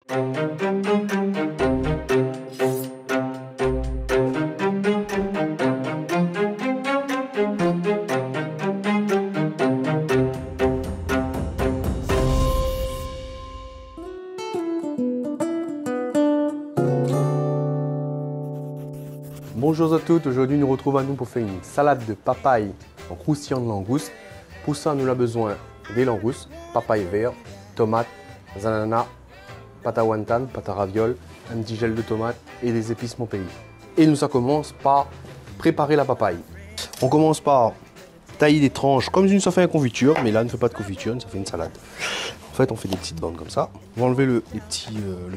Bonjour à toutes, aujourd'hui nous retrouvons pour faire une salade de papaye en croustillant de langoustes. Pour ça, nous avons besoin des langoustes, papaye vert, tomates, ananas, pâte à wonton, pâte à ravioles, un petit gel de tomate et des épices mon pays. Et nous, ça commence par préparer la papaye. On commence par tailler des tranches comme si ça fait une confiture, mais là, on ne fait pas de confiture, ça fait une salade. En fait, on fait des petites bandes comme ça. On va enlever le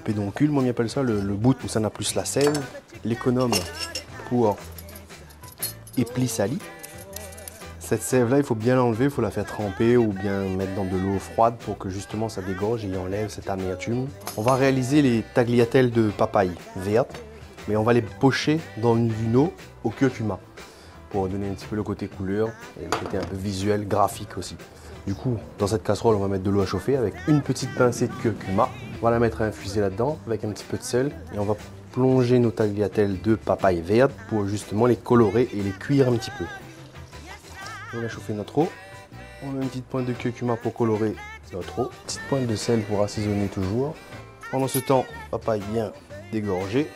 pédoncule, moi, on appelle ça le bout où ça n'a plus la sève, l'économe pour éplis sali. Cette sève là, il faut bien l'enlever, il faut la faire tremper ou bien mettre dans de l'eau froide pour que justement ça dégorge et enlève cette amertume. On va réaliser les tagliatelles de papaye verte, mais on va les pocher dans une eau au curcuma pour donner un petit peu le côté couleur et le côté un peu visuel, graphique aussi. Du coup, dans cette casserole, on va mettre de l'eau à chauffer avec une petite pincée de curcuma. On va la mettre à infuser là-dedans avec un petit peu de sel et on va plonger nos tagliatelles de papaye verte pour justement les colorer et les cuire un petit peu. On a chauffé notre eau. On met une petite pointe de curcuma pour colorer notre eau. Petite pointe de sel pour assaisonner toujours. Pendant ce temps, papaye bien dégorgée.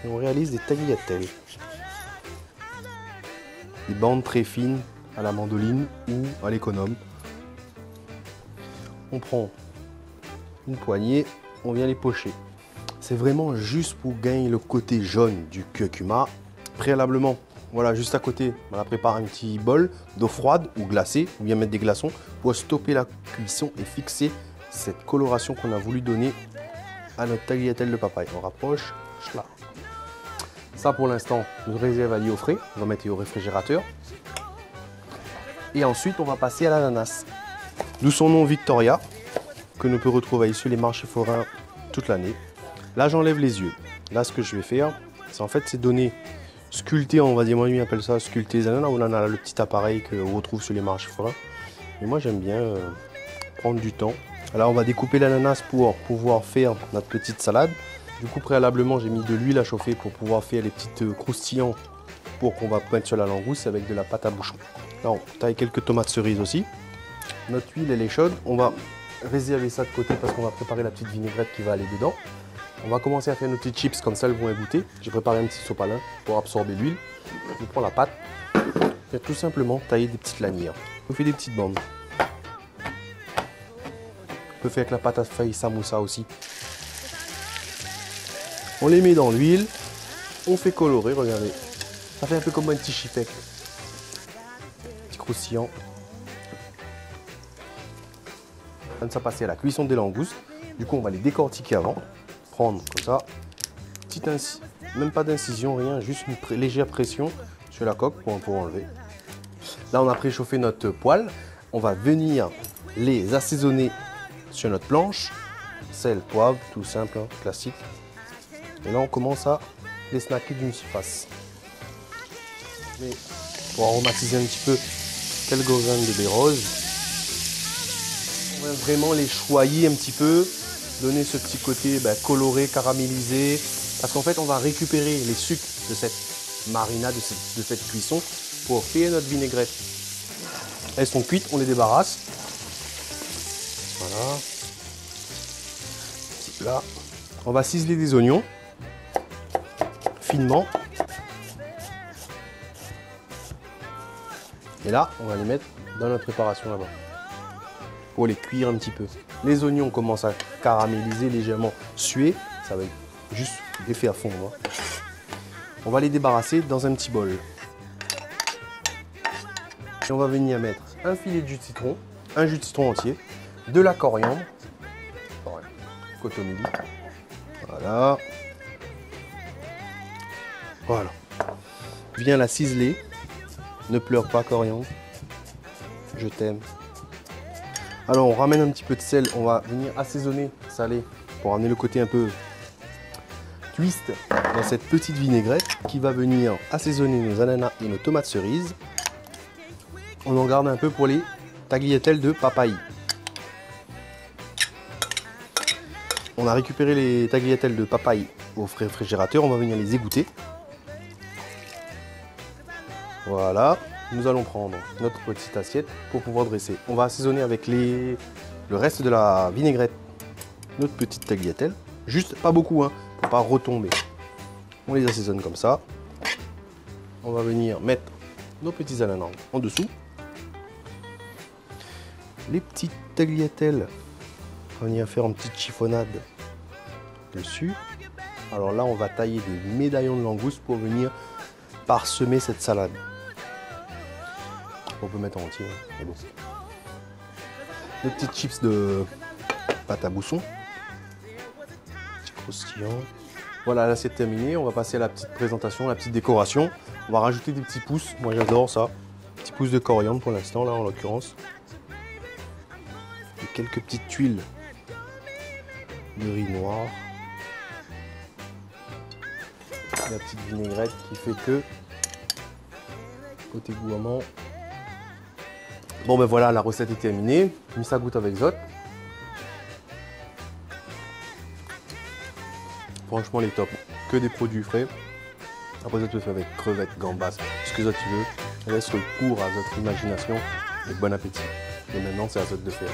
Et on réalise des tagliatelles. Des bandes très fines à la mandoline ou à l'économe. On prend une poignée, on vient les pocher. C'est vraiment juste pour gagner le côté jaune du curcuma. Préalablement, voilà, juste à côté, on a préparé un petit bol d'eau froide ou glacée, ou bien mettre des glaçons pour stopper la cuisson et fixer cette coloration qu'on a voulu donner à notre tagliatelle de papaye. On rapproche, là. Ça pour l'instant, nous réserve à aller au frais, on va mettre au réfrigérateur. Et ensuite, on va passer à l'ananas. D'où son nom Victoria, que nous peut retrouver sur les marchés forains toute l'année. Là, j'enlève les yeux. Là, ce que je vais faire, c'est donner, sculpter, on va dire, moi, lui appelle ça sculpter les ananas. On en a le petit appareil qu'on retrouve sur les marchés forains. Mais moi, j'aime bien prendre du temps. Alors, on va découper l'ananas pour pouvoir faire notre petite salade. Du coup, préalablement, j'ai mis de l'huile à chauffer pour pouvoir faire les petites croustillants pour qu'on va mettre sur la langouste avec de la pâte à bouchon. Là, on taille quelques tomates cerises aussi. Notre huile, elle est chaude. On va réserver ça de côté parce qu'on va préparer la petite vinaigrette qui va aller dedans. On va commencer à faire nos petites chips, comme ça elles vont égoutter. J'ai préparé un petit sopalin pour absorber l'huile. On prend la pâte et tout simplement tailler des petites lanières. On fait des petites bandes. On peut faire avec la pâte à feuille samoussa aussi. On les met dans l'huile, on fait colorer, regardez. Ça fait un peu comme un petit chifec. Petit croustillant. On va passer à la cuisson des langoustes. Du coup, on va les décortiquer avant. Prendre comme ça, petite même pas d'incision, rien, juste une légère pression sur la coque pour enlever. Là, on a préchauffé notre poêle. On va venir les assaisonner sur notre planche. Sel, poivre, tout simple, hein, classique. Et là, on commence à les snacker d'une surface. Mais pour aromatiser un petit peu quelques graines de baies roses, on va vraiment les choyer un petit peu. Donner ce petit côté coloré, caramélisé. Parce qu'en fait, on va récupérer les sucres de cette marinade, de cette cuisson pour faire notre vinaigrette. Elles sont cuites, on les débarrasse. Voilà. Là, on va ciseler des oignons finement. Et là, on va les mettre dans notre préparation là-bas. Pour les cuire un petit peu. Les oignons commencent à caraméliser, légèrement suer. Ça va juste les faire fondre. On va les débarrasser dans un petit bol. Et on va venir mettre un filet de jus de citron, un jus de citron entier, de la coriandre, cotomili. Voilà. Voilà. Viens la ciseler. Ne pleure pas, coriandre. Je t'aime. Alors on ramène un petit peu de sel, on va venir assaisonner, salé, pour amener le côté un peu twist dans cette petite vinaigrette qui va venir assaisonner nos ananas et nos tomates cerises. On en garde un peu pour les tagliatelles de papaye. On a récupéré les tagliatelles de papaye au réfrigérateur, on va venir les égoutter. Voilà, nous allons prendre notre petite assiette pour pouvoir dresser. On va assaisonner avec le reste de la vinaigrette notre petite tagliatelle. Juste, pas beaucoup, hein, pour pas retomber. On les assaisonne comme ça. On va venir mettre nos petits ananas en dessous. Les petites tagliatelles, on va venir faire une petite chiffonnade dessus. Alors là, on va tailler des médaillons de langoustes pour venir parsemer cette salade. On peut mettre en entier, mais bon. Des petites chips de pâte à mousson. Petit croustillant. Voilà, l'assiette terminée. On va passer à la petite présentation, la petite décoration. On va rajouter des petits pousses. Moi, j'adore ça. Petits pousses de coriandre pour l'instant, là, en l'occurrence. Et quelques petites tuiles de riz noir. La petite vinaigrette qui fait que côté gourmand. Bon ben voilà, la recette est terminée. Mis ça goûte avec Zot. Franchement, les top. Que des produits frais. Après, ça tu peux faire avec crevettes, gambas, ce que Zot tu veux. Laisse le cours à votre imagination et bon appétit. Et maintenant, c'est à Zot de faire.